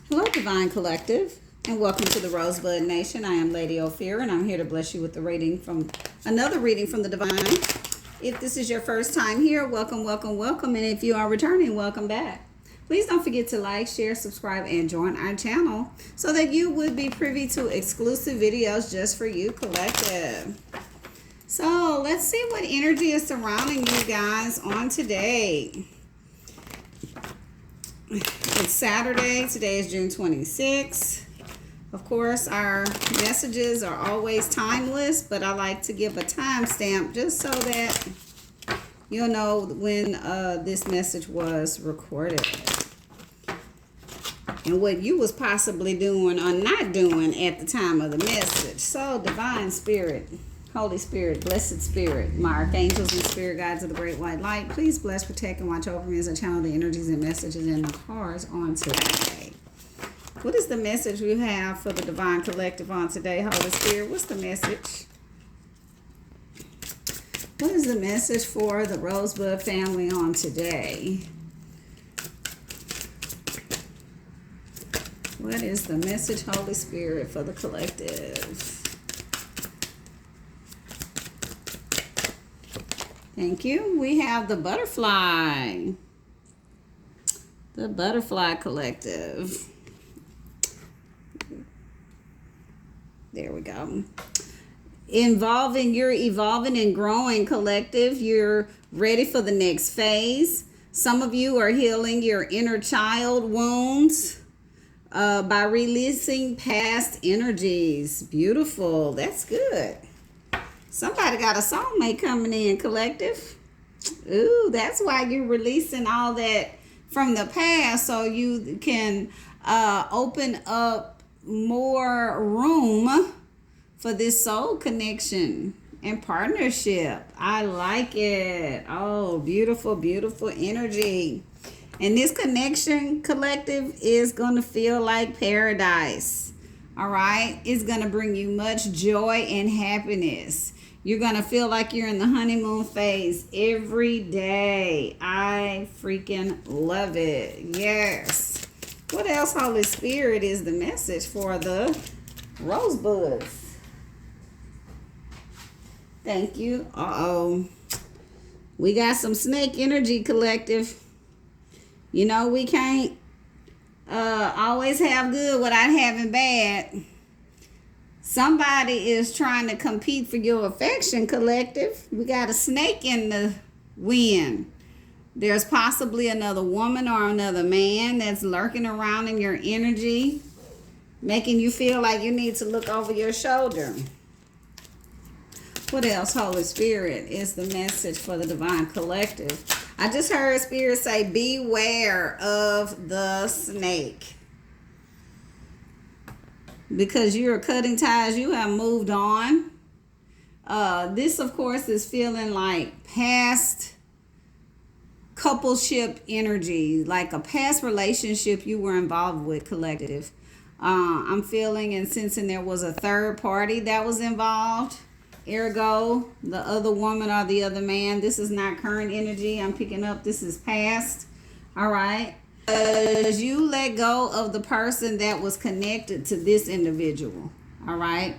Hello, Divine Collective, and welcome to the Rosebud Nation. I am Lady Ophir, and I'm here to bless you with another reading from the Divine. If this is your first time here, welcome, welcome, welcome, and if you are returning, welcome back. Please don't forget to like, share, subscribe, and join our channel so that you would be privy to exclusive videos just for you, Collective. So let's see what energy is surrounding you guys on today. It's Saturday. Today is June 26th. Of course, our messages are always timeless, but I like to give a timestamp just so that you'll know when this message was recorded and what you was possibly doing or not doing at the time of the message. So, Divine Spirit, Holy Spirit, Blessed Spirit, my archangels and spirit guides of the Great White Light, please bless, protect, and watch over me as I channel the energies and messages in the cards on today. What is the message we have for the Divine Collective on today, Holy Spirit? What's the message? What is the message for the Rosebud family on today? What is the message, Holy Spirit, for the collective? Thank you. We have the butterfly. The butterfly collective. There we go. You're evolving and growing, collective. You're ready for the next phase. Some of you are healing your inner child wounds by releasing past energies. Beautiful. That's good. Somebody got a soulmate coming in, collective. Ooh, that's why you're releasing all that from the past so you can open up more room for this soul connection and partnership. I like it. Oh, beautiful, beautiful energy. And this connection, collective, is going to feel like paradise. All right? It's going to bring you much joy and happiness. You're going to feel like you're in the honeymoon phase every day. I freaking love it. Yes. What else, Holy Spirit, is the message for the Rosebuds? Thank you. Uh-oh. We got some snake energy, collective. You know, we can't always have good without having bad. Somebody is trying to compete for your affection, collective. We got a snake in the wind. There's possibly another woman or another man that's lurking around in your energy, making you feel like you need to look over your shoulder. What else, Holy Spirit, is the message for the Divine Collective? I just heard Spirit say, beware of the snake. Because you're cutting ties, you have moved on. This, of course, is feeling like past coupleship energy, like a past relationship you were involved with, collective. I'm feeling and sensing there was a third party that was involved. Ergo, the other woman or the other man. This is not current energy. I'm picking up this is past. All right. As you let go of the person that was connected to this individual, all right?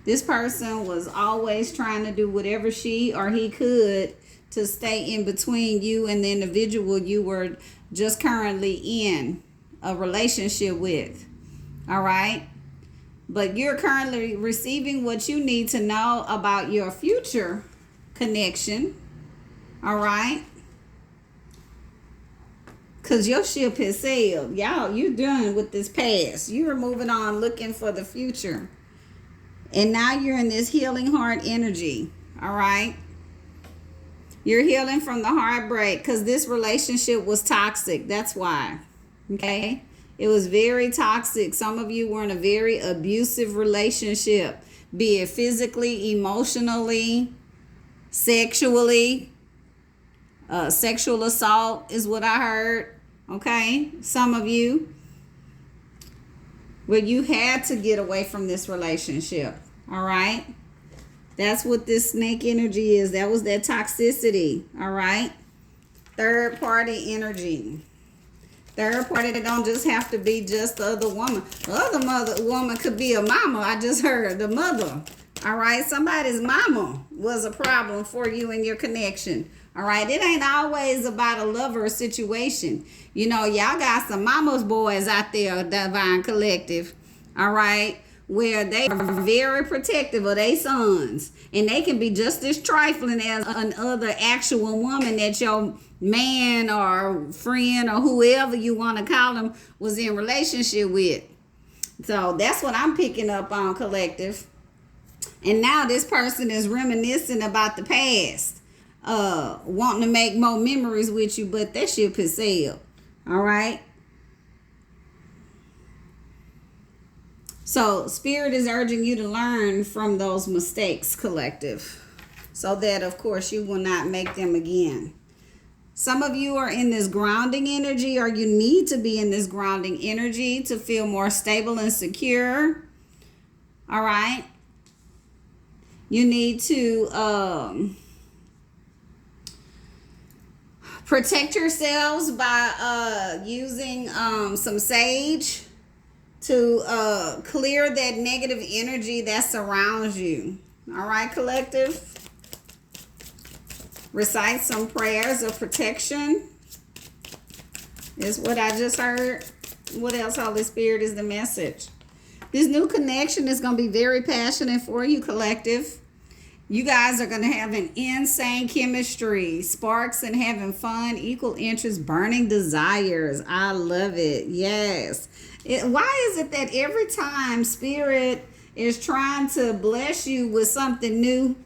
This person was always trying to do whatever she or he could to stay in between you and the individual you were just currently in a relationship with, all right? But you're currently receiving what you need to know about your future connection, all right? Because your ship has sailed. Y'all, you're done with this past. You're moving on looking for the future. And now you're in this healing heart energy. All right? You're healing from the heartbreak because this relationship was toxic. That's why. Okay? It was very toxic. Some of you were in a very abusive relationship. Be it physically, emotionally, sexually. Sexual assault is what I heard. Okay, some of you, where you had to get away from this relationship. All right, that's what this snake energy is. That was that toxicity. All right, third party energy. Third party, that don't just have to be just the other woman. The other woman could be a mama. I just heard the mother. All right, somebody's mama was a problem for you in your connection. All right, it ain't always about a lover situation. You know, y'all got some mama's boys out there, Divine Collective. All right, where they are very protective of their sons, and they can be just as trifling as another actual woman that your man or friend or whoever you want to call them was in relationship with. So that's what I'm picking up on, Collective. And now this person is reminiscing about the past, wanting to make more memories with you, but that ship has sailed. All right. So Spirit is urging you to learn from those mistakes, Collective, so that, of course, you will not make them again. Some of you are in this grounding energy, or you need to be in this grounding energy to feel more stable and secure. All right. You need to protect yourselves by using some sage to clear that negative energy that surrounds you. All right, Collective? Recite some prayers of protection is what I just heard. What else, Holy Spirit, is the message? This new connection is going to be very passionate for you, Collective. You guys are going to have an insane chemistry, sparks and having fun, equal interest, burning desires. I love it. Yes. Why is it that every time Spirit is trying to bless you with something new,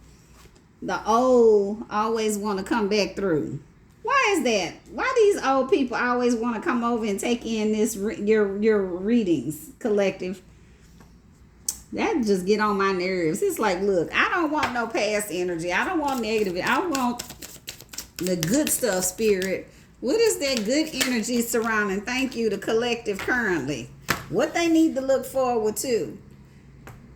the old always want to come back through? Why is that? Why these old people always want to come over and take in this your readings, Collective? That just get on my nerves. It's like, look, I don't want no past energy. I don't want negative. I want the good stuff, Spirit. What is that good energy surrounding? Thank you, the Collective currently. What they need to look forward to.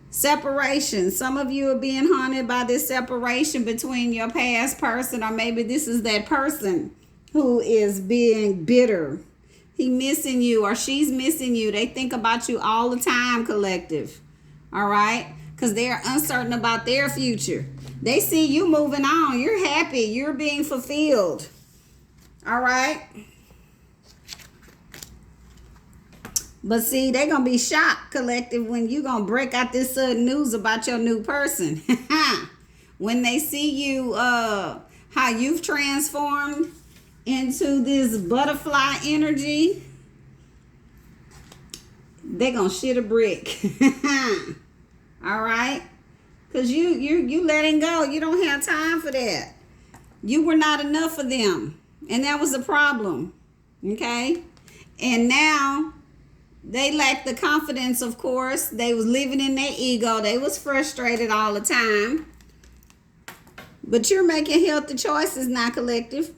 Separation. Some of you are being haunted by this separation between your past person, or maybe this is that person who is being bitter. He missing you, or she's missing you. They think about you all the time, Collective. All right? Because they're uncertain about their future. They see you moving on. You're happy. You're being fulfilled. All right? But see, they're going to be shocked, Collective, when you're going to break out this sudden news about your new person. When they see you, how you've transformed into this butterfly energy, they're going to shit a brick. All right? Because you letting go. You don't have time for that. You were not enough for them. And that was the problem. Okay? And now they lacked the confidence, of course. They was living in their ego. They was frustrated all the time. But you're making healthy choices now, Collective,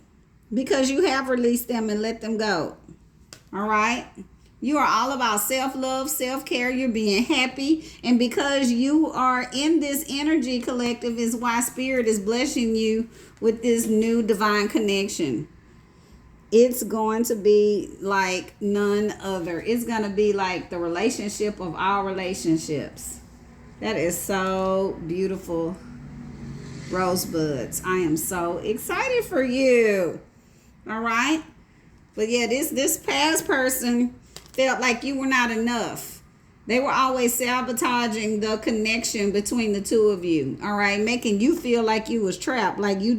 because you have released them and let them go. All right? You are all about self-love, self-care. You're being happy. And because you are in this energy, Collective, is why Spirit is blessing you with this new divine connection. It's going to be like none other. It's going to be like the relationship of all relationships. That is so beautiful, Rosebuds. I am so excited for you. All right? But yeah, this past person felt like you were not enough. They were always sabotaging the connection between the two of you. All right? Making you feel like you was trapped. Like you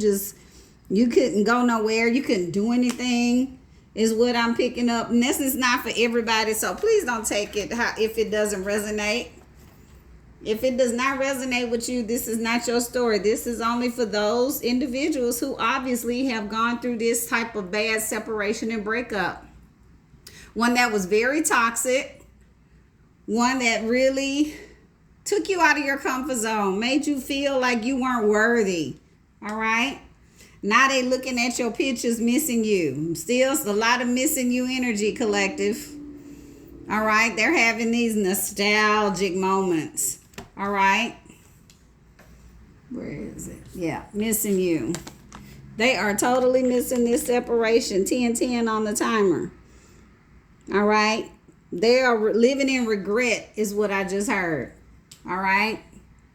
couldn't go nowhere. You couldn't do anything is what I'm picking up. And this is not for everybody. So please don't take it if it doesn't resonate. If it does not resonate with you, this is not your story. This is only for those individuals who obviously have gone through this type of bad separation and breakup. One that was very toxic. One that really took you out of your comfort zone. Made you feel like you weren't worthy. All right? Now they looking at your pictures missing you. Still a lot of missing you energy, Collective. All right? They're having these nostalgic moments. All right? Where is it? Yeah, missing you. They are totally missing this separation. 10-10 on the timer. All right. They are living in regret, is what I just heard. All right.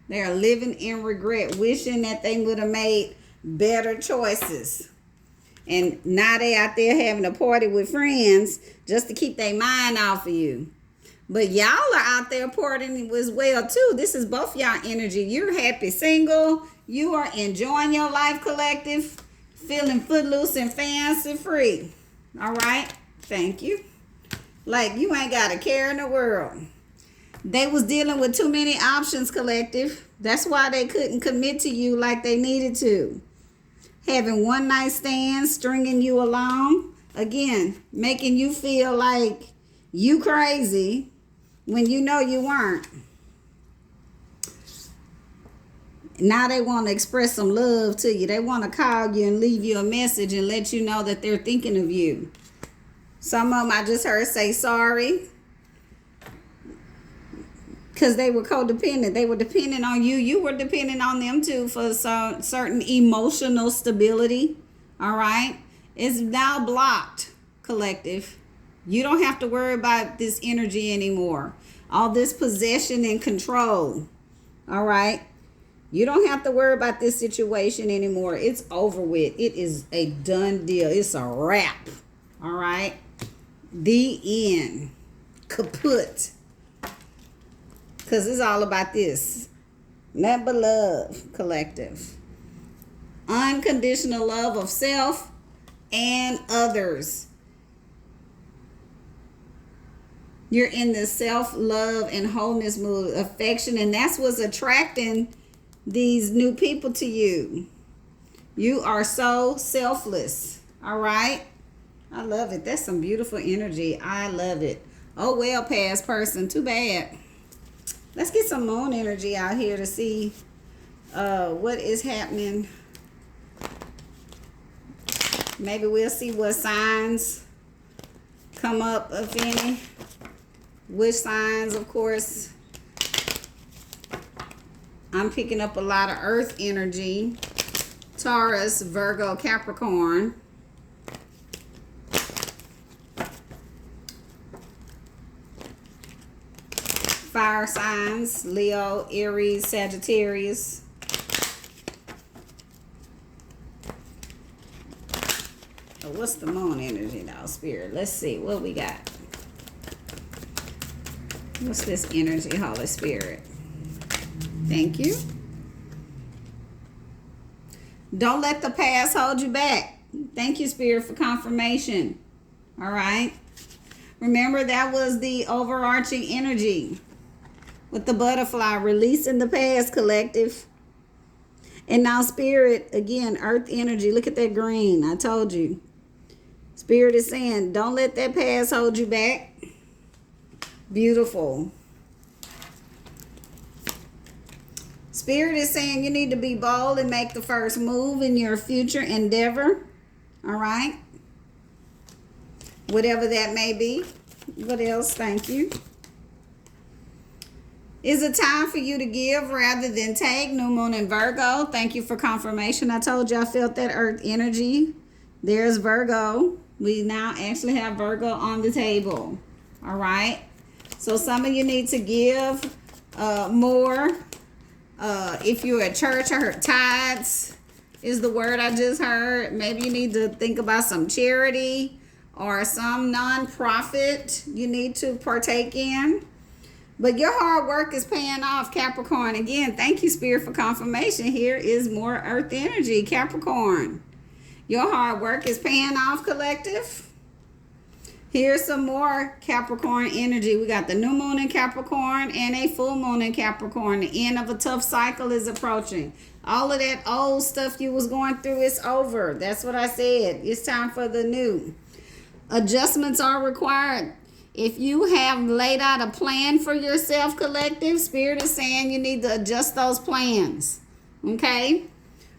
They are living in regret, wishing that they would have made better choices. And now they out there having a party with friends just to keep their mind off of you. But y'all are out there partying as well too. This is both y'all energy. You're happy single. You are enjoying your life, collective. Feeling footloose and fancy free. All right. Thank you. Like you ain't got a care in the world. They was dealing with too many options, collective. That's why they couldn't commit to you like they needed to. Having one night stands, stringing you along. Again, making you feel like you crazy when you know you weren't. Now they want to express some love to you. They want to call you and leave you a message and let you know that they're thinking of you. Some of them I just heard say sorry. Because they were codependent. They were dependent on you. You were dependent on them too for certain emotional stability. All right. It's now blocked, collective. You don't have to worry about this energy anymore. All this possession and control. All right. You don't have to worry about this situation anymore. It's over with. It is a done deal. It's a wrap. All right. The end. Kaput. Because it's all about this. Nothing but love, collective. Unconditional love of self and others. You're in the self-love and wholeness mood, affection, and that's what's attracting these new people to you. You are so selfless. All right? I love it. That's some beautiful energy. I love it. Oh, well, past person. Too bad. Let's get some moon energy out here to see what is happening. Maybe we'll see what signs come up, if any. Which signs, of course. I'm picking up a lot of earth energy. Taurus, Virgo, Capricorn. Fire signs, Leo, Aries, Sagittarius. Oh, what's the moon energy now, Spirit? Let's see what we got. What's this energy, Holy Spirit? Thank you. Don't let the past hold you back. Thank you, Spirit, for confirmation. All right. Remember, that was the overarching energy. With the butterfly, releasing the past, collective. And now Spirit, again, earth energy. Look at that green. I told you. Spirit is saying, don't let that past hold you back. Beautiful. Spirit is saying you need to be bold and make the first move in your future endeavor. All right? Whatever that may be. What else? Thank you. Is it time for you to give rather than take? New moon in Virgo. Thank you for confirmation. I told you I felt that earth energy. There's Virgo. We now actually have Virgo on the table. All right. So some of you need to give more. If you're at church, I heard tithes is the word I just heard. Maybe you need to think about some charity or some non-profit you need to partake in. But your hard work is paying off, Capricorn. Again, thank you, Spirit, for confirmation. Here is more earth energy, Capricorn. Your hard work is paying off, collective. Here's some more Capricorn energy. We got the new moon in Capricorn and a full moon in Capricorn. The end of a tough cycle is approaching. All of that old stuff you was going through is over. That's what I said. It's time for the new. Adjustments are required. If you have laid out a plan for yourself, collective, Spirit is saying you need to adjust those plans. Okay?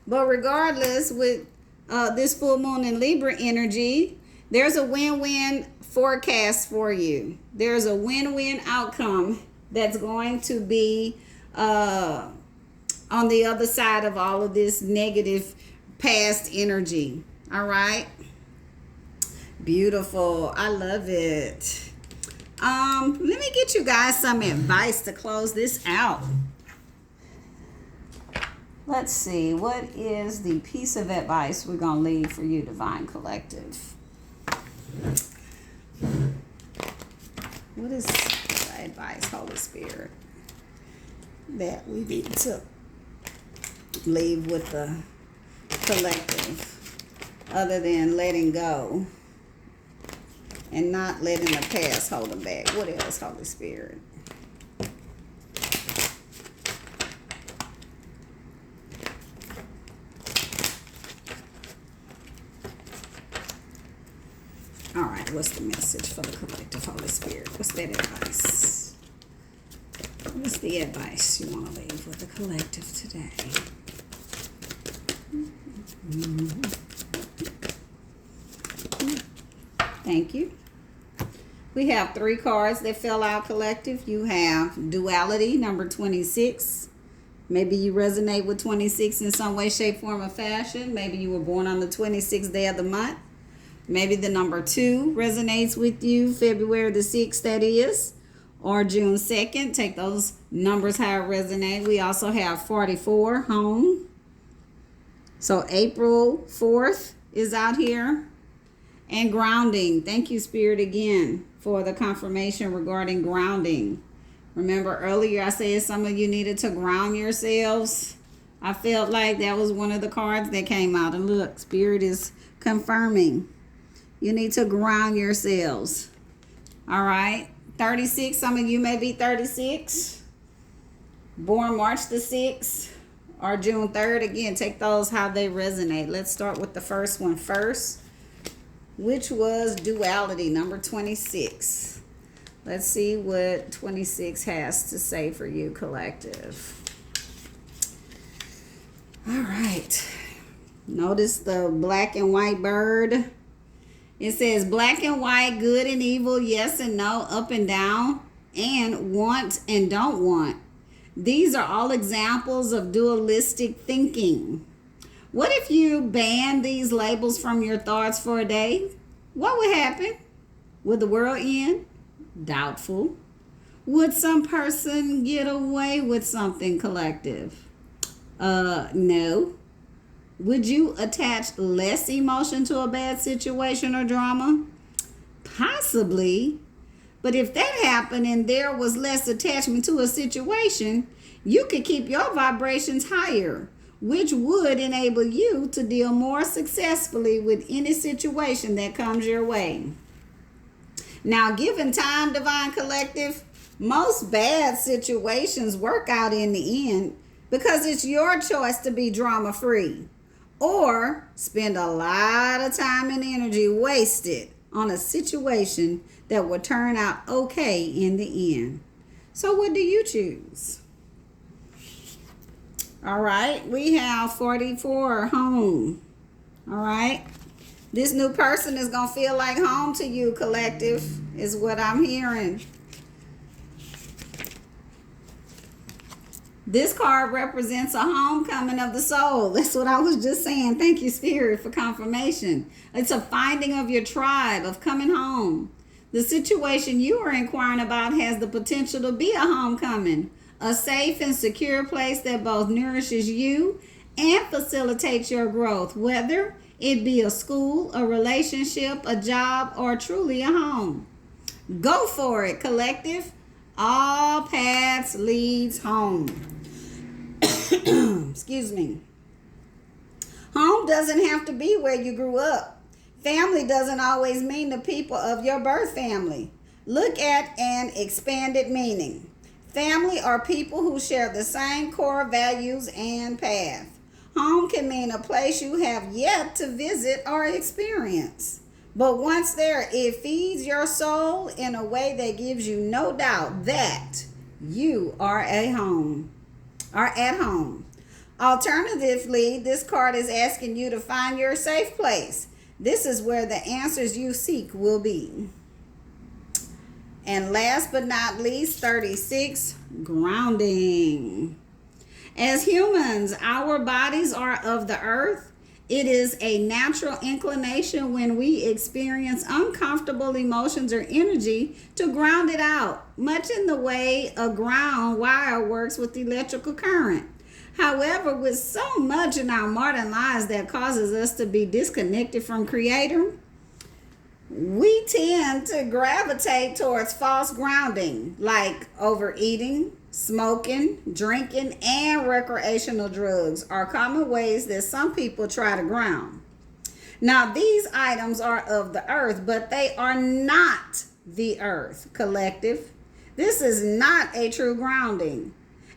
But regardless, with this full moon in Libra energy, there's a win-win forecast for you. There's a win-win outcome that's going to be on the other side of all of this negative past energy. All right? Beautiful. I love it. Let me get you guys some advice to close this out. Let's see. What is the piece of advice we're going to leave for you, Divine Collective? What is the advice, Holy Spirit, that we need to leave with the collective, other than letting go and not letting the past hold them back? What else, Holy Spirit? All right, what's the message for the collective, Holy Spirit? What's that advice? What's the advice you want to leave with the collective today? Thank you. We have 3 cards that fell out, collective. You have duality, number 26. Maybe you resonate with 26 in some way, shape, form, or fashion. Maybe you were born on the 26th day of the month. Maybe the number 2 resonates with you, February the 6th, that is, or June 2nd. Take those numbers how it resonates. We also have 44, home. So April 4th is out here. And grounding. Thank you, Spirit, again for the confirmation regarding grounding. Remember earlier I said some of you needed to ground yourselves. I felt like that was one of the cards that came out. And look, Spirit is confirming. You need to ground yourselves. All right. 36. Some of you may be 36. Born March the 6th or June 3rd. Again, take those how they resonate. Let's start with the first one first, which was duality, number 26. Let's see what 26 has to say for you, collective. All right. Notice the black and white bird. It says black and white, good and evil, yes and no, up and down, and want and don't want. These are all examples of dualistic thinking. What if you ban these labels from your thoughts for a day? What would happen? Would the world end? Doubtful. Would some person get away with something, collective? No. Would you attach less emotion to a bad situation or drama? Possibly. But if that happened and there was less attachment to a situation, you could keep your vibrations higher, which would enable you to deal more successfully with any situation that comes your way. Now, given time, Divine Collective, most bad situations work out in the end because it's your choice to be drama-free or spend a lot of time and energy wasted on a situation that will turn out okay in the end. So what do you choose? All right, we have 44, home. All right, this new person is going to feel like home to you, collective, is what I'm hearing. This card represents a homecoming of the soul. That's what I was just saying. Thank you, Spirit, for confirmation. It's a finding of your tribe, of coming home. The situation you are inquiring about has the potential to be a homecoming, a safe and secure place that both nourishes you and facilitates your growth, whether it be a school, a relationship, a job, or truly a home. Go for it, collective. All paths leads home. Excuse me. Home doesn't have to be where you grew up. Family doesn't always mean the people of your birth family. Look at an expanded meaning. Family are people who share the same core values and path. Home can mean a place you have yet to visit or experience. But once there, it feeds your soul in a way that gives you no doubt that you are at home. Alternatively, this card is asking you to find your safe place. This is where the answers you seek will be. And last but not least, 36, grounding. As humans, our bodies are of the earth. It is a natural inclination when we experience uncomfortable emotions or energy to ground it out, much in the way a ground wire works with electrical current. However, with so much in our modern lives that causes us to be disconnected from Creator, we tend to gravitate towards false grounding, like overeating, smoking, drinking, and recreational drugs are common ways that some people try to ground. Now, these items are of the earth, but they are not the earth collective. This is not a true grounding,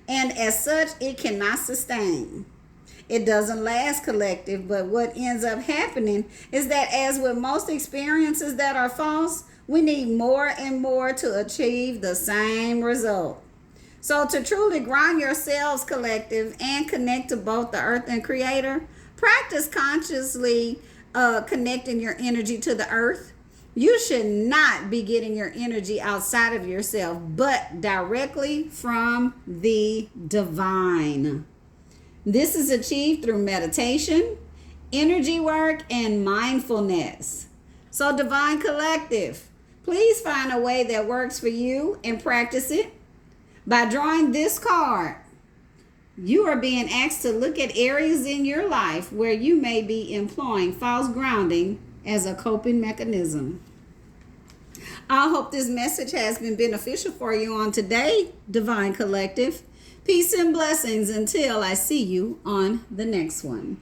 and as such, it cannot sustain. It doesn't last collective, but what ends up happening is that, as with most experiences that are false, we need more and more to achieve the same result. So to truly ground yourselves collective and connect to both the earth and Creator, practice consciously connecting your energy to the earth. You should not be getting your energy outside of yourself, but directly from the divine. This is achieved through meditation, energy work, and mindfulness. So, Divine Collective, please find a way that works for you and practice it. By drawing this card, you are being asked to look at areas in your life where you may be employing false grounding as a coping mechanism. I hope this message has been beneficial for you on today, Divine Collective. Peace and blessings until I see you on the next one.